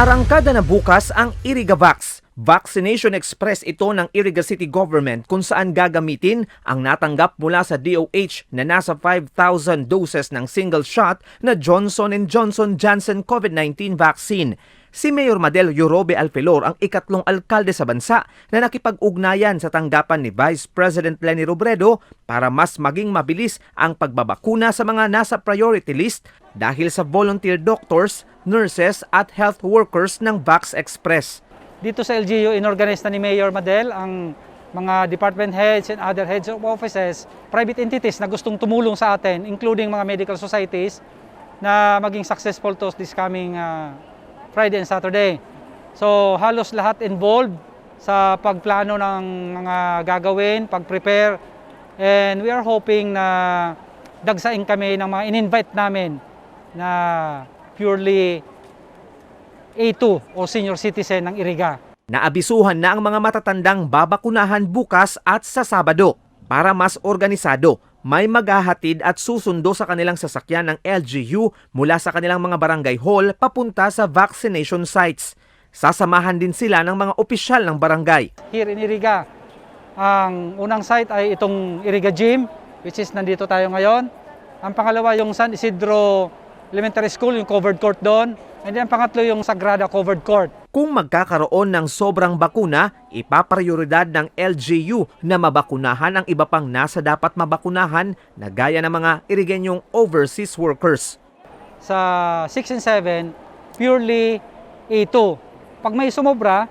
Aarangkada na bukas ang Irigavax. Vaccination Express ito ng Iriga City Government kung saan gagamitin ang natanggap mula sa DOH na nasa 5,000 doses ng single shot na Johnson & Johnson Janssen COVID-19 vaccine. Si Mayor Madel Yorobe Alpelor ang ikatlong alkalde sa bansa na nakipag-ugnayan sa tanggapan ni Vice President Leni Robredo para mas maging mabilis ang pagbabakuna sa mga nasa priority list dahil sa volunteer doctors, nurses at health workers ng Vax Express. Dito sa LGU, inorganize na ni Mayor Madel ang mga department heads and other heads of offices, private entities na gustong tumulong sa atin, including mga medical societies, na maging successful to this coming Friday and Saturday. So halos lahat involved sa pagplano ng mga gagawin, pag-prepare, and we are hoping na dagsain kami ng mga in-invite namin na purely A2 o senior citizen ng Iriga. Naabisuhan na ang mga matatandang babakunahan bukas at sa Sabado. Para mas organisado, may maghahatid at susundo sa kanilang sasakyan ng LGU mula sa kanilang mga barangay hall papunta sa vaccination sites. Sasamahan din sila ng mga opisyal ng barangay. Here in Iriga, ang unang site ay itong Iriga Gym, which is nandito tayo ngayon. Ang pangalawa yung San Isidro Elementary School, yung covered court doon. And then ang pangatlo yung Sagrada covered court. Kung magkakaroon ng sobrang bakuna, ipaprioridad ng LGU na mabakunahan ang iba pang nasa dapat mabakunahan na gaya ng mga Irigenyong overseas workers. Sa 6 and 7, purely A2. Pag may sumobra,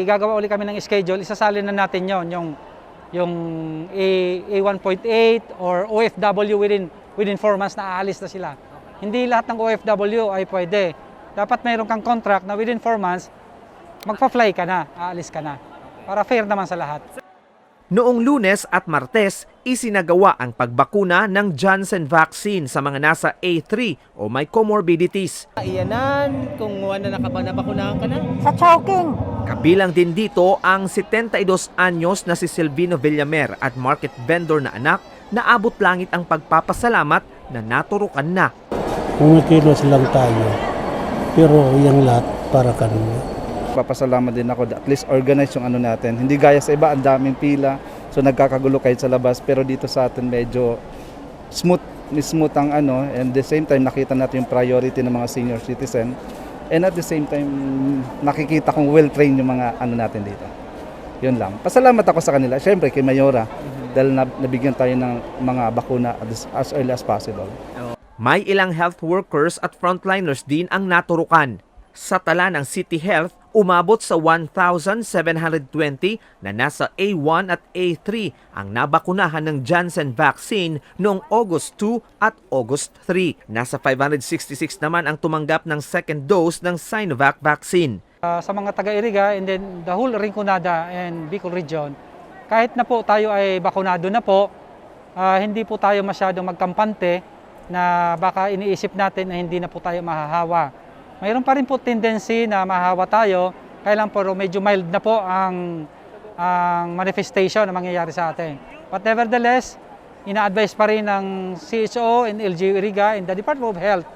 gagawa ulit kami ng schedule, isasalin na natin yung A1.8 or OFW within 4 months na aalis na sila. Hindi lahat ng OFW ay pwede. Dapat mayroon kang contract na within 4 months, magpa-fly ka na, aalis ka na. Para fair naman sa lahat. Noong Lunes at Martes, isinagawa ang pagbakuna ng Janssen vaccine sa mga nasa A3 o may comorbidities. Iyanan, kung nabakunahan ka na. Sa choking. Kabilang din dito ang 72 anyos na si Silvino Villamer at market vendor na anak na abot langit ang pagpapasalamat na naturukan na. Kumikilos lang tayo, pero yung lahat para kanina. Papasalamat din ako, at least organize yung ano natin. Hindi gaya sa iba, ang daming pila, so nagkakagulo kahit sa labas. Pero dito sa atin medyo smooth ang ano, and the same time nakita natin yung priority ng mga senior citizen. And at the same time, nakikita kong well-trained yung mga ano natin dito. Yun lang. Pasalamat ako sa kanila, syempre kay Mayora, dahil nabigyan tayo ng mga bakuna as early as possible. May ilang health workers at frontliners din ang naturukan. Sa tala ng City Health, umabot sa 1,720 na nasa A1 at A3 ang nabakunahan ng Janssen vaccine noong August 2 at August 3. Nasa 566 naman ang tumanggap ng second dose ng Sinovac vaccine. Sa mga taga-Iriga and then the whole Aarangkada and Bicol region, kahit na po tayo ay bakunado na po, hindi po tayo masyadong magkampante na baka iniisip natin na hindi na po tayo mahahawa. Mayroon pa rin po tendency na mahahawa tayo, kailan po medyo mild na po ang manifestation na mangyayari sa atin. But nevertheless, ina-advise pa rin ng CHO and LGU Iriga and the Department of Health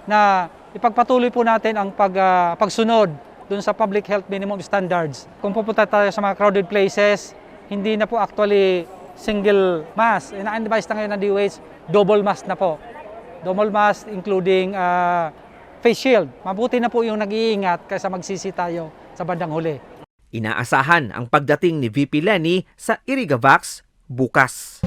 na ipagpatuloy po natin ang pagsunod dun sa public health minimum standards. Kung pupunta tayo sa mga crowded places, hindi na po actually single mask. Ina-advise na ngayon ng DOH, double mask na po. Double mask including face shield. Mabuti na po yung nag-iingat kaysa magsisi tayo sa bandang huli. Inaasahan ang pagdating ni VP Leni sa Irigavax bukas.